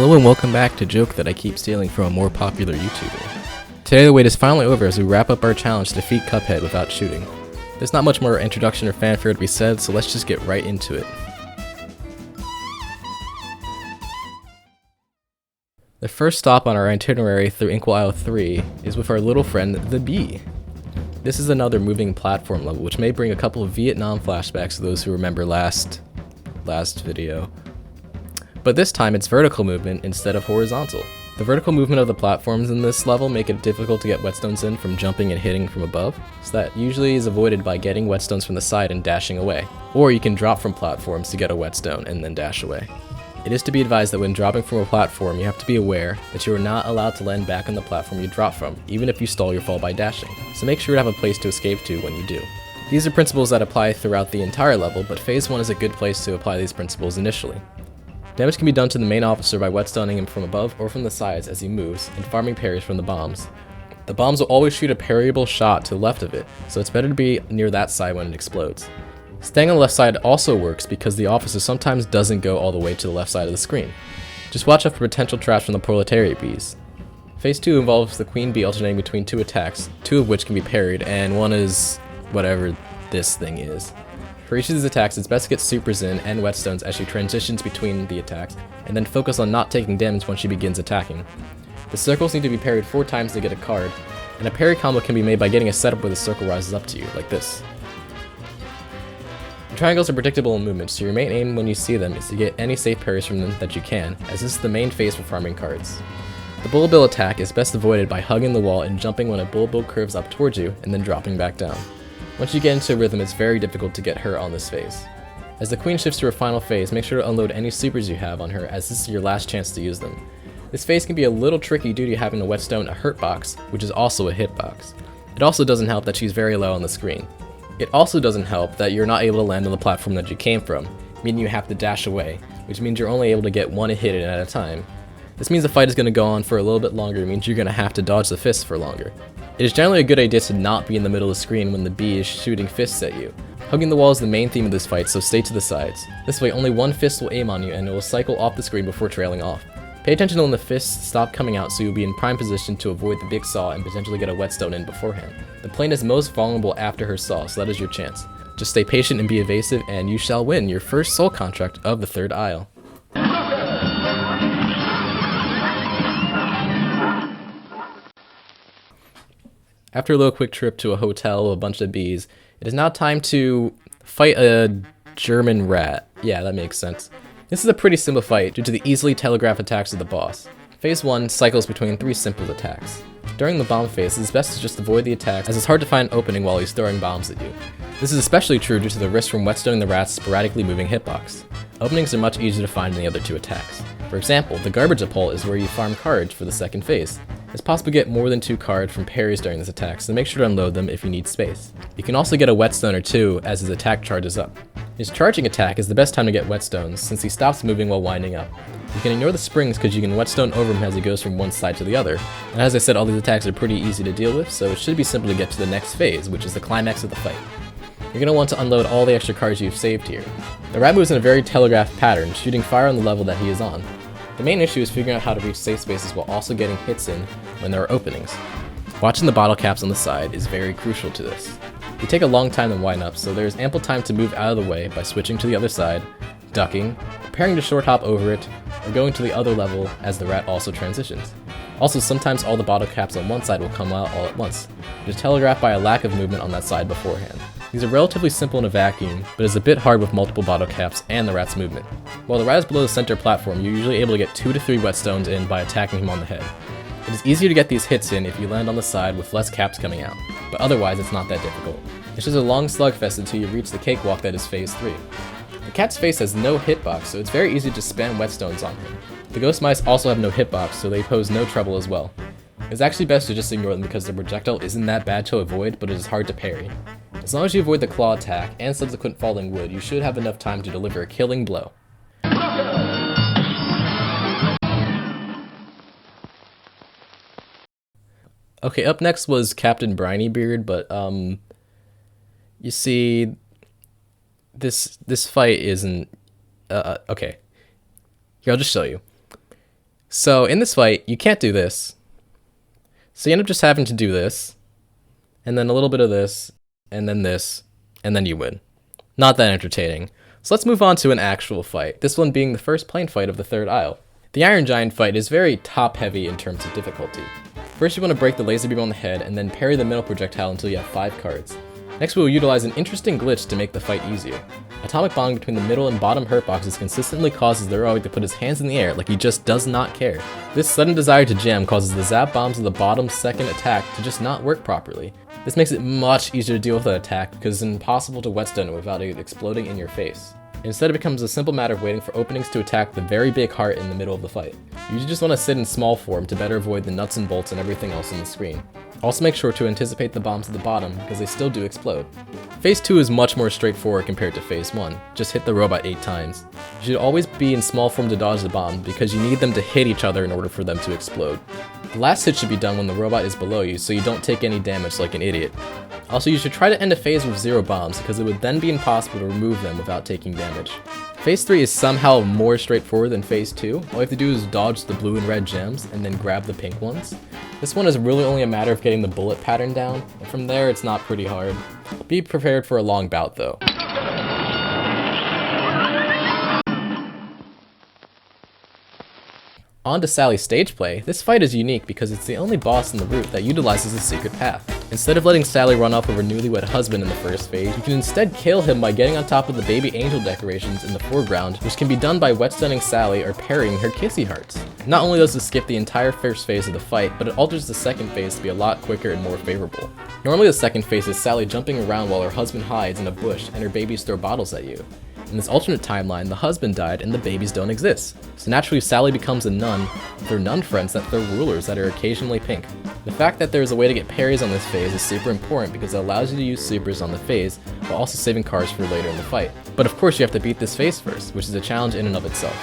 Hello and welcome back to Joke that I keep stealing from a more popular YouTuber. Today the wait is finally over as we wrap up our challenge to defeat Cuphead without shooting. There's not much more introduction or fanfare to be said, so let's just get right into it. The first stop on our itinerary through Inkwell 3 is with our little friend, the bee. This is another moving platform level, which may bring a couple of Vietnam flashbacks to those who remember last video. But this time it's vertical movement instead of horizontal. The vertical movement of the platforms in this level make it difficult to get whetstones in from jumping and hitting from above, so that usually is avoided by getting whetstones from the side and dashing away. Or you can drop from platforms to get a whetstone and then dash away. It is to be advised that when dropping from a platform, you have to be aware that you are not allowed to land back on the platform you drop from, even if you stall your fall by dashing, so make sure to have a place to escape to when you do. These are principles that apply throughout the entire level, but Phase 1 is a good place to apply these principles initially. Damage can be done to the main officer by whetstoning him from above or from the sides as he moves, and farming parries from the bombs. The bombs will always shoot a parryable shot to the left of it, so it's better to be near that side when it explodes. Staying on the left side also works because the officer sometimes doesn't go all the way to the left side of the screen. Just watch out for potential traps from the proletariat bees. Phase 2 involves the queen bee alternating between two attacks, two of which can be parried, and one is whatever this thing is. For each of these attacks, it's best to get supers in and whetstones as she transitions between the attacks, and then focus on not taking damage when she begins attacking. The circles need to be parried 4 times to get a card, and a parry combo can be made by getting a setup where the circle rises up to you, like this. The triangles are predictable in movement, so your main aim when you see them is to get any safe parries from them that you can, as this is the main phase for farming cards. The bullet bill attack is best avoided by hugging the wall and jumping when a bullet bill curves up towards you, and then dropping back down. Once you get into a rhythm, it's very difficult to get her on this phase. As the queen shifts to her final phase, make sure to unload any supers you have on her, as this is your last chance to use them. This phase can be a little tricky due to having a whetstone a hurt box, which is also a hit box. It also doesn't help that she's very low on the screen. It also doesn't help that you're not able to land on the platform that you came from, meaning you have to dash away, which means you're only able to get one hit in at a time. This means the fight is going to go on for a little bit longer, means you're going to have to dodge the fists for longer. It is generally a good idea to not be in the middle of the screen when the bee is shooting fists at you. Hugging the wall is the main theme of this fight, so stay to the sides. This way only one fist will aim on you and it will cycle off the screen before trailing off. Pay attention when the fists stop coming out so you'll be in prime position to avoid the big saw and potentially get a whetstone in beforehand. The plane is most vulnerable after her saw, so that is your chance. Just stay patient and be evasive and you shall win your first soul contract of the third aisle. After a little quick trip to a hotel with a bunch of bees, it is now time to fight a German rat. Yeah, that makes sense. This is a pretty simple fight due to the easily telegraphed attacks of the boss. Phase 1 cycles between 3 simple attacks. During the bomb phase, it is best to just avoid the attacks as it's hard to find an opening while he's throwing bombs at you. This is especially true due to the risk from whetstoning the rat's sporadically moving hitbox. Openings are much easier to find in the other 2 attacks. For example, the garbage pole is where you farm cards for the second phase. It's possible to get more than 2 cards from parries during this attack, so make sure to unload them if you need space. You can also get a whetstone or 2 as his attack charges up. His charging attack is the best time to get whetstones since he stops moving while winding up. You can ignore the springs because you can whetstone over him as he goes from one side to the other, and as I said, all these attacks are pretty easy to deal with, so it should be simple to get to the next phase, which is the climax of the fight. You're going to want to unload all the extra cards you've saved here. The rat moves in a very telegraphed pattern, shooting fire on the level that he is on. The main issue is figuring out how to reach safe spaces while also getting hits in when there are openings. Watching the bottle caps on the side is very crucial to this. They take a long time to wind up, so there is ample time to move out of the way by switching to the other side, ducking, preparing to short hop over it, or going to the other level as the rat also transitions. Also, sometimes all the bottle caps on one side will come out all at once, which is telegraphed by a lack of movement on that side beforehand. These are relatively simple in a vacuum, but it's a bit hard with multiple bottle caps and the rat's movement. While the rat is below the center platform, you're usually able to get 2 to 3 whetstones in by attacking him on the head. It is easier to get these hits in if you land on the side with less caps coming out, but otherwise it's not that difficult. It's just a long slugfest until you reach the cakewalk that is phase 3. The cat's face has no hitbox, so it's very easy to spam whetstones on him. The ghost mice also have no hitbox, so they pose no trouble as well. It's actually best to just ignore them because the projectile isn't that bad to avoid, but it is hard to parry. As long as you avoid the claw attack and subsequent falling wood, you should have enough time to deliver a killing blow. Okay, up next was Captain Brinybeard, but you see, this fight isn't okay. Here, I'll just show you. So in this fight, you can't do this. So you end up just having to do this, and then a little bit of this, and then you win. Not that entertaining. So let's move on to an actual fight, this one being the first plane fight of the third aisle. The Iron Giant fight is very top-heavy in terms of difficulty. First you want to break the laser beam on the head, and then parry the middle projectile until you have 5 cards. Next we will utilize an interesting glitch to make the fight easier. Atomic bombing between the middle and bottom hurt boxes consistently causes the Heroic to put his hands in the air like he just does not care. This sudden desire to jam causes the zap bombs of the bottom second attack to just not work properly. This makes it much easier to deal with the attack because it's impossible to whetstone it without it exploding in your face. Instead, it becomes a simple matter of waiting for openings to attack the very big heart in the middle of the fight. You just want to sit in small form to better avoid the nuts and bolts and everything else on the screen. Also make sure to anticipate the bombs at the bottom because they still do explode. Phase 2 is much more straightforward compared to Phase 1, just hit the robot 8 times. You should always be in small form to dodge the bombs because you need them to hit each other in order for them to explode. The last hit should be done when the robot is below you so you don't take any damage like an idiot. Also, you should try to end a phase with 0 bombs because it would then be impossible to remove them without taking damage. Phase 3 is somehow more straightforward than Phase 2. All you have to do is dodge the blue and red gems and then grab the pink ones. This one is really only a matter of getting the bullet pattern down, and from there it's not pretty hard. Be prepared for a long bout though. On to Sally's stage play. This fight is unique because it's the only boss in the route that utilizes a secret path. Instead of letting Sally run off with her newlywed husband in the first phase, you can instead kill him by getting on top of the baby angel decorations in the foreground, which can be done by whetstoning Sally or parrying her kissy hearts. Not only does this skip the entire first phase of the fight, but it alters the second phase to be a lot quicker and more favorable. Normally the second phase is Sally jumping around while her husband hides in a bush and her babies throw bottles at you. In this alternate timeline, the husband died and the babies don't exist. So naturally Sally becomes a nun with her nun friends that throw rulers that are occasionally pink. The fact that there is a way to get parries on this phase is super important because it allows you to use supers on the phase while also saving cards for later in the fight. But of course you have to beat this phase first, which is a challenge in and of itself.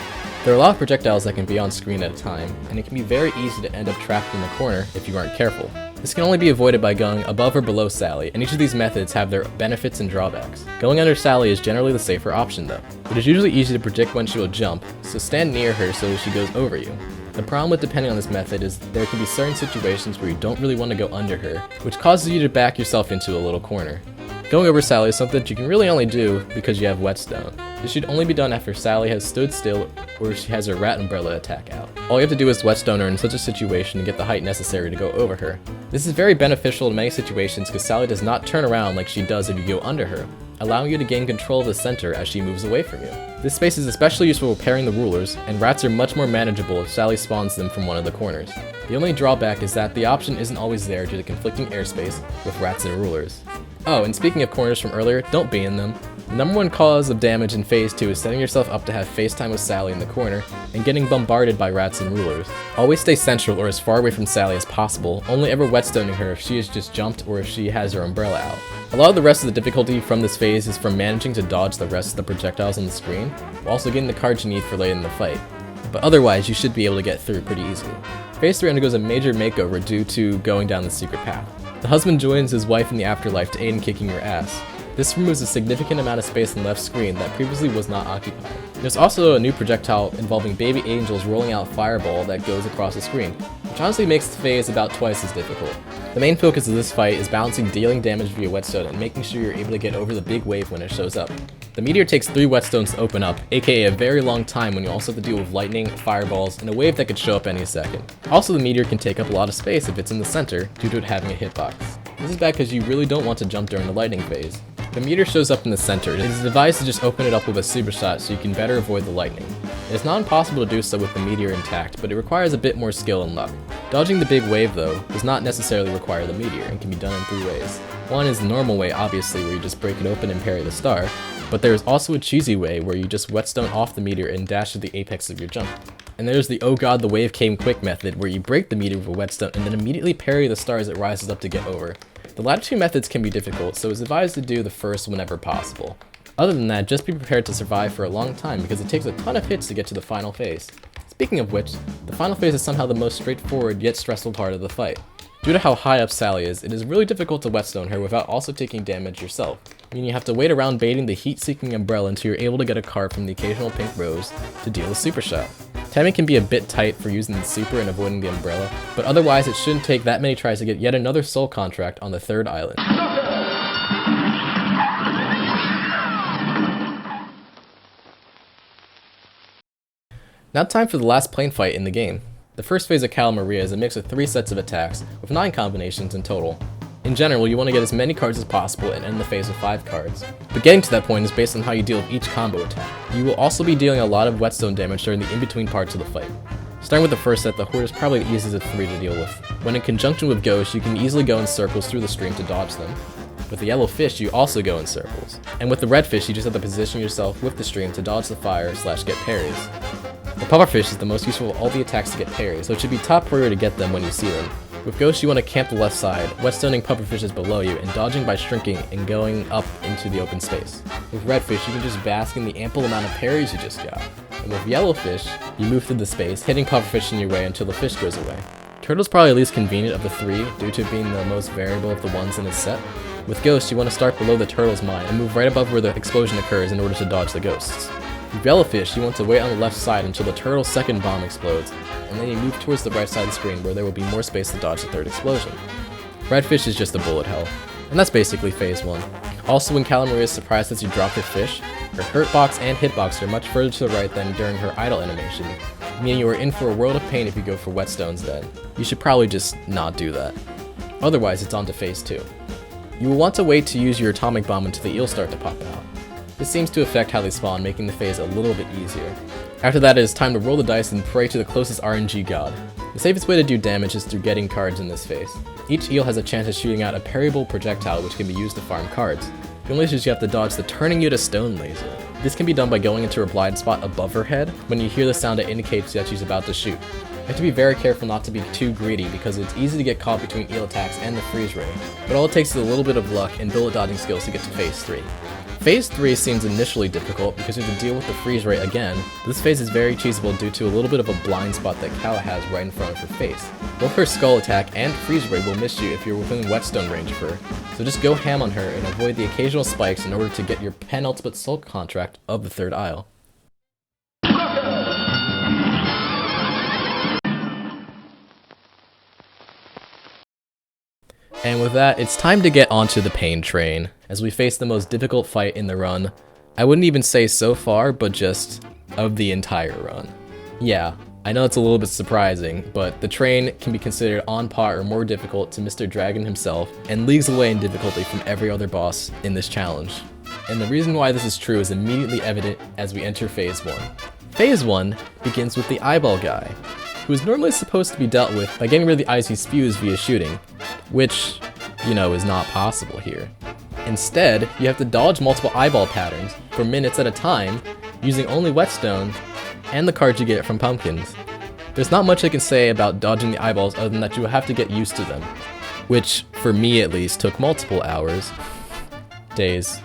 There are a lot of projectiles that can be on screen at a time, and it can be very easy to end up trapped in the corner if you aren't careful. This can only be avoided by going above or below Sally, and each of these methods have their benefits and drawbacks. Going under Sally is generally the safer option though. It is usually easy to predict when she will jump, so stand near her so she goes over you. The problem with depending on this method is there can be certain situations where you don't really want to go under her, which causes you to back yourself into a little corner. Going over Sally is something that you can really only do because you have whetstone. This should only be done after Sally has stood still or she has her rat umbrella attack out. All you have to do is whetstone her in such a situation to get the height necessary to go over her. This is very beneficial in many situations because Sally does not turn around like she does if you go under her, allowing you to gain control of the center as she moves away from you. This space is especially useful for parrying the rulers, and rats are much more manageable if Sally spawns them from one of the corners. The only drawback is that the option isn't always there due to conflicting airspace with rats and rulers. Oh, and speaking of corners from earlier, don't be in them. The number one cause of damage in Phase 2 is setting yourself up to have FaceTime with Sally in the corner and getting bombarded by rats and rulers. Always stay central or as far away from Sally as possible, only ever whetstoning her if she has just jumped or if she has her umbrella out. A lot of the rest of the difficulty from this phase is from managing to dodge the rest of the projectiles on the screen, while also getting the cards you need for later in the fight. But otherwise, you should be able to get through pretty easily. Phase 3 undergoes a major makeover due to going down the secret path. The husband joins his wife in the afterlife to aid in kicking your ass. This removes a significant amount of space on the left screen that previously was not occupied. There's also a new projectile involving baby angels rolling out a fireball that goes across the screen, which honestly makes the phase about twice as difficult. The main focus of this fight is balancing dealing damage via whetstone and making sure you're able to get over the big wave when it shows up. The meteor takes 3 whetstones to open up, aka a very long time when you also have to deal with lightning, fireballs, and a wave that could show up any second. Also, the meteor can take up a lot of space if it's in the center due to it having a hitbox. This is bad because you really don't want to jump during the lightning phase. The meteor shows up in the center. It is advised to just open it up with a super shot so you can better avoid the lightning. It is not impossible to do so with the meteor intact, but it requires a bit more skill and luck. Dodging the big wave though does not necessarily require the meteor and can be done in 3 ways. One is the normal way, obviously, where you just break it open and parry the star, but there is also a cheesy way where you just whetstone off the meteor and dash to the apex of your jump. And there's the oh god the wave came quick method where you break the meteor with a whetstone and then immediately parry the star as it rises up to get over. The latter 2 methods can be difficult, so it's advised to do the first whenever possible. Other than that, just be prepared to survive for a long time because it takes a ton of hits to get to the final phase. Speaking of which, the final phase is somehow the most straightforward yet stressful part of the fight. Due to how high up Sally is, it is really difficult to whetstone her without also taking damage yourself, meaning you have to wait around baiting the heat-seeking umbrella until you're able to get a card from the occasional pink rose to deal a super shot. Timing can be a bit tight for using the super and avoiding the umbrella, but otherwise it shouldn't take that many tries to get yet another soul contract on the 3rd island. Now time for the last plane fight in the game. The first phase of Calamaria is a mix of 3 sets of attacks, with 9 combinations in total. In general, you want to get as many cards as possible and end the phase with 5 cards. But getting to that point is based on how you deal with each combo attack. You will also be dealing a lot of whetstone damage during the in-between parts of the fight. Starting with the first set, the Horde is probably the easiest of 3 to deal with. When in conjunction with Ghost, you can easily go in circles through the stream to dodge them. With the yellow fish, you also go in circles. And with the red fish, you just have to position yourself with the stream to dodge the fire / get parries. The pufferfish is the most useful of all the attacks to get parries, so it should be top priority to get them when you see them. With Ghost, you want to camp the left side, whetstoning pufferfishes below you, and dodging by shrinking and going up into the open space. With Redfish, you can just bask in the ample amount of parries you just got. And with Yellowfish, you move through the space, hitting pufferfish in your way until the fish goes away. Turtle's probably the least convenient of the 3, due to being the most variable of the ones in this set. With Ghost, you want to start below the turtle's mine and move right above where the explosion occurs in order to dodge the ghosts. With Yellowfish, you want to wait on the left side until the turtle's 2nd bomb explodes, and then you move towards the right side of the screen where there will be more space to dodge the 3rd explosion. Redfish is just a bullet hell, and that's basically phase 1. Also, when Calamaria is surprised as you drop her fish, her hurtbox and hitbox are much further to the right than during her idle animation, meaning you are in for a world of pain if you go for whetstones then. You should probably just not do that. Otherwise, it's on to phase 2. You will want to wait to use your atomic bomb until the eels start to pop out. This seems to affect how they spawn, making the phase a little bit easier. After that, it is time to roll the dice and pray to the closest RNG god. The safest way to do damage is through getting cards in this phase. Each eel has a chance of shooting out a parryable projectile which can be used to farm cards. The only issue is you have to dodge the turning you to stone laser. This can be done by going into her blind spot above her head when you hear the sound that indicates that she's about to shoot. You have to be very careful not to be too greedy because it's easy to get caught between eel attacks and the freeze ray, but all it takes is a little bit of luck and bullet dodging skills to get to phase 3. Phase 3 seems initially difficult because you have to deal with the freeze ray again, but this phase is very cheesable due to a little bit of a blind spot that Kala has right in front of her face. Both her skull attack and freeze ray will miss you if you're within whetstone range of her, so just go ham on her and avoid the occasional spikes in order to get your penultimate soul contract of the 3rd isle. And with that, it's time to get onto the pain train, as we face the most difficult fight in the run. I wouldn't even say so far, but just of the entire run. Yeah, I know it's a little bit surprising, but the train can be considered on par or more difficult to Mr. Dragon himself, and leagues away in difficulty from every other boss in this challenge. And the reason why this is true is immediately evident as we enter phase 1. Phase 1 begins with the eyeball guy, who is normally supposed to be dealt with by getting rid of the eyes he spews via shooting, which, you know, is not possible here. Instead, you have to dodge multiple eyeball patterns for minutes at a time, using only whetstone and the cards you get from pumpkins. There's not much I can say about dodging the eyeballs other than that you will have to get used to them, which, for me at least, took multiple hours. Days.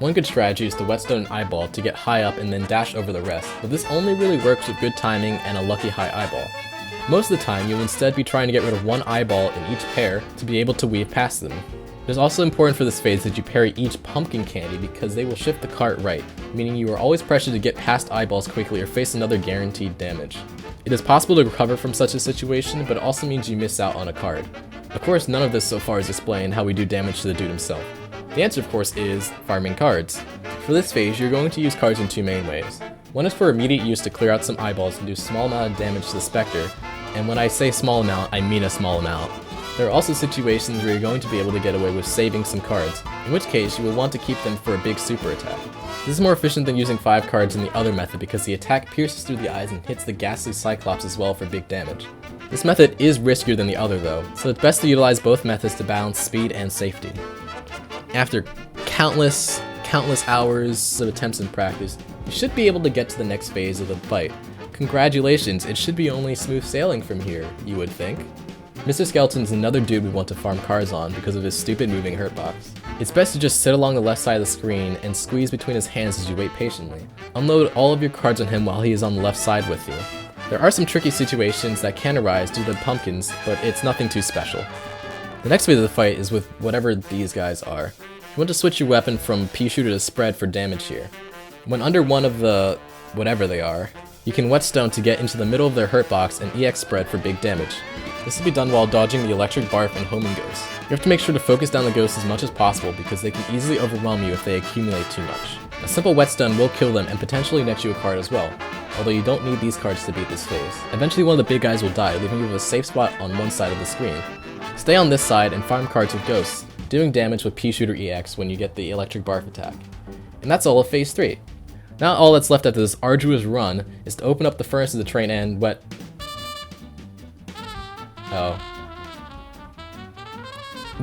One good strategy is to whetstone an eyeball to get high up and then dash over the rest, but this only really works with good timing and a lucky high eyeball. Most of the time, you'll instead be trying to get rid of one eyeball in each pair to be able to weave past them. It is also important for this phase that you parry each pumpkin candy because they will shift the cart right, meaning you are always pressured to get past eyeballs quickly or face another guaranteed damage. It is possible to recover from such a situation, but it also means you miss out on a card. Of course, none of this so far is explained how we do damage to the dude himself. The answer, of course, is farming cards. For this phase, you're going to use cards in 2 main ways. One is for immediate use to clear out some eyeballs and do a small amount of damage to the Spectre, and when I say small amount, I mean a small amount. There are also situations where you're going to be able to get away with saving some cards, in which case you will want to keep them for a big super attack. This is more efficient than using 5 cards in the other method because the attack pierces through the eyes and hits the ghastly Cyclops as well for big damage. This method is riskier than the other though, so it's best to utilize both methods to balance speed and safety. After countless hours of attempts and practice, you should be able to get to the next phase of the fight. Congratulations, it should be only smooth sailing from here, you would think. Mr. Skeleton's another dude we want to farm cards on because of his stupid moving hurtbox. It's best to just sit along the left side of the screen and squeeze between his hands as you wait patiently. Unload all of your cards on him while he is on the left side with you. There are some tricky situations that can arise due to the pumpkins, but it's nothing too special. The next phase of the fight is with whatever these guys are. You want to switch your weapon from pea shooter to spread for damage here. When under one of the whatever they are, You can whetstone to get into the middle of their hurt box and EX spread for big damage. This will be done while dodging the electric barf and homing ghosts. You have to make sure to focus down the ghosts as much as possible because they can easily overwhelm you if they accumulate too much. A simple whetstone will kill them and potentially net you a card as well, although you don't need these cards to beat this phase. Eventually one of the big guys will die, leaving you with a safe spot on one side of the screen. Stay on this side and farm cards with ghosts, doing damage with P-Shooter EX when you get the electric barf attack. And that's all of phase 3. Now all that's left after this arduous run is to open up the furnace of the train and Oh.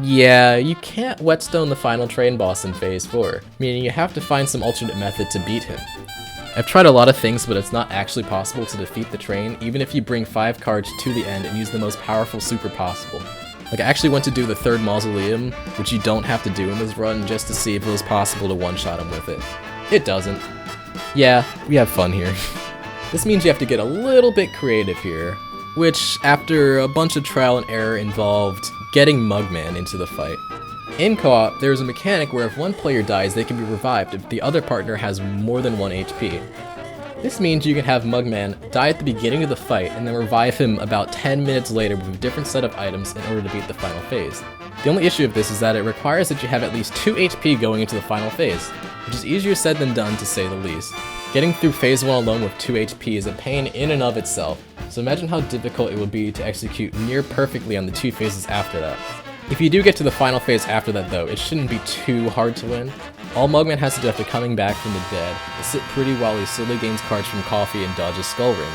Yeah, you can't whetstone the final train boss in phase 4, meaning you have to find some alternate method to beat him. I've tried a lot of things, but it's not actually possible to defeat the train even if you bring 5 cards to the end and use the most powerful super possible. Like I actually went to do the 3rd mausoleum, which you don't have to do in this run, just to see if it was possible to one-shot him with it. It doesn't. Yeah, we have fun here. This means you have to get a little bit creative here, which, after a bunch of trial and error, involved getting Mugman into the fight. In co-op, there is a mechanic where if one player dies, they can be revived if the other partner has more than 1 HP. This means you can have Mugman die at the beginning of the fight and then revive him about 10 minutes later with a different set of items in order to beat the final phase. The only issue of this is that it requires that you have at least 2 HP going into the final phase, which is easier said than done to say the least. Getting through phase 1 alone with 2 HP is a pain in and of itself, so imagine how difficult it would be to execute near perfectly on the 2 phases after that. If you do get to the final phase after that though, it shouldn't be too hard to win. All Mugman has to do after coming back from the dead is sit pretty while he slowly gains cards from Coffee and dodges Skull Ring.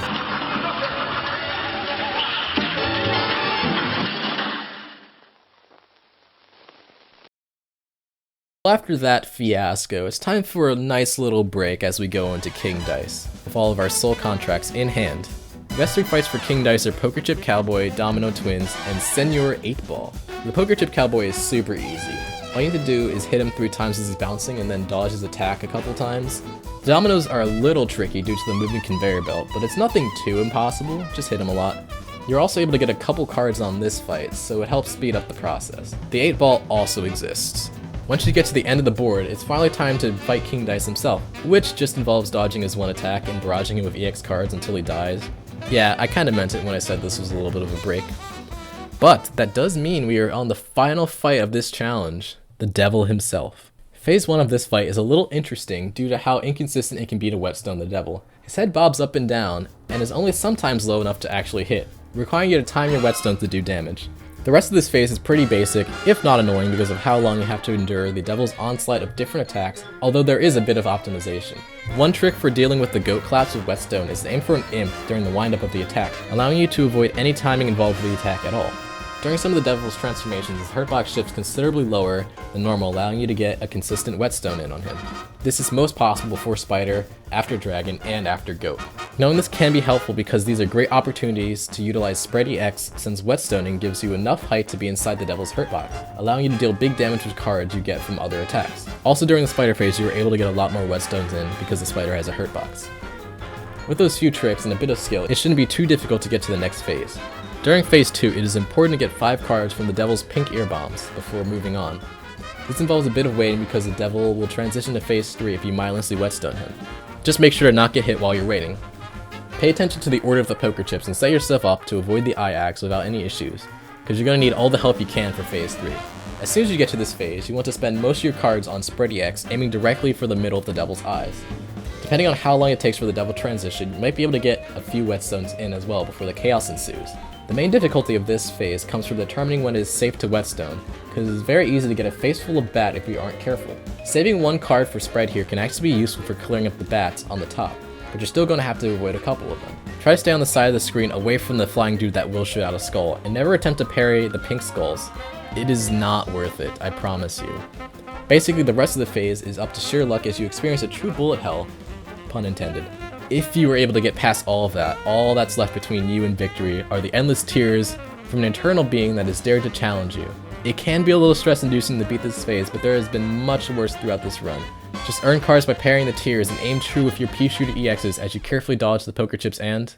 After that fiasco, it's time for a nice little break as we go into King Dice, with all of our soul contracts in hand. The best 3 fights for King Dice are Poker Chip Cowboy, Domino Twins, and Senor 8-Ball. The Poker Chip Cowboy is super easy. All you need to do is hit him 3 times as he's bouncing and then dodge his attack a couple times. The dominoes are a little tricky due to the moving conveyor belt, but it's nothing too impossible, just hit him a lot. You're also able to get a couple cards on this fight, so it helps speed up the process. The 8-Ball also exists. Once you get to the end of the board, it's finally time to fight King Dice himself, which just involves dodging his 1 attack and barraging him with EX cards until he dies. Yeah, I kinda meant it when I said this was a little bit of a break. But that does mean we are on the final fight of this challenge, the Devil himself. Phase 1 of this fight is a little interesting due to how inconsistent it can be to whetstone the Devil. His head bobs up and down, and is only sometimes low enough to actually hit, requiring you to time your whetstones to do damage. The rest of this phase is pretty basic, if not annoying because of how long you have to endure the Devil's onslaught of different attacks, although there is a bit of optimization. One trick for dealing with the goat claps with whetstone is to aim for an imp during the windup of the attack, allowing you to avoid any timing involved with the attack at all. During some of the Devil's transformations, his hurt box shifts considerably lower than normal, allowing you to get a consistent whetstone in on him. This is most possible before Spider, after Dragon, and after Goat. Knowing this can be helpful because these are great opportunities to utilize Spread EX since whetstoning gives you enough height to be inside the Devil's hurt box, allowing you to deal big damage with cards you get from other attacks. Also during the Spider phase, you were able to get a lot more whetstones in because the Spider has a hurt box. With those few tricks and a bit of skill, it shouldn't be too difficult to get to the next phase. During phase 2, it is important to get 5 cards from the Devil's pink ear bombs before moving on. This involves a bit of waiting because the Devil will transition to phase 3 if you mindlessly whetstone him. Just make sure to not get hit while you're waiting. Pay attention to the order of the poker chips and set yourself up to avoid the eye axe without any issues, because you're going to need all the help you can for phase 3. As soon as you get to this phase, you want to spend most of your cards on Spread EX, aiming directly for the middle of the Devil's eyes. Depending on how long it takes for the Devil transition, you might be able to get a few whetstones in as well before the chaos ensues. The main difficulty of this phase comes from determining when it is safe to whetstone, because it is very easy to get a face full of bat if you aren't careful. Saving 1 card for Spread here can actually be useful for clearing up the bats on the top, but you're still going to have to avoid a couple of them. Try to stay on the side of the screen away from the flying dude that will shoot out a skull, and never attempt to parry the pink skulls. It is not worth it, I promise you. Basically, the rest of the phase is up to sheer luck as you experience a true bullet hell, pun intended. If you were able to get past all of that, all that's left between you and victory are the endless tears from an eternal being that has dared to challenge you. It can be a little stress-inducing to beat this phase, but there has been much worse throughout this run. Just earn cards by parrying the tears and aim true with your P-Shooter EXs as you carefully dodge the poker chips and...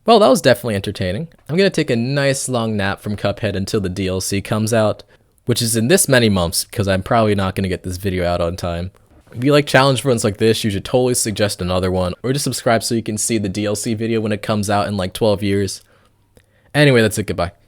Well, that was definitely entertaining. I'm gonna take a nice long nap from Cuphead until the DLC comes out, which is in this many months because I'm probably not going to get this video out on time. If you like challenge runs like this, you should totally suggest another one, or just subscribe so you can see the DLC video when it comes out in like 12 years. Anyway, that's it, goodbye.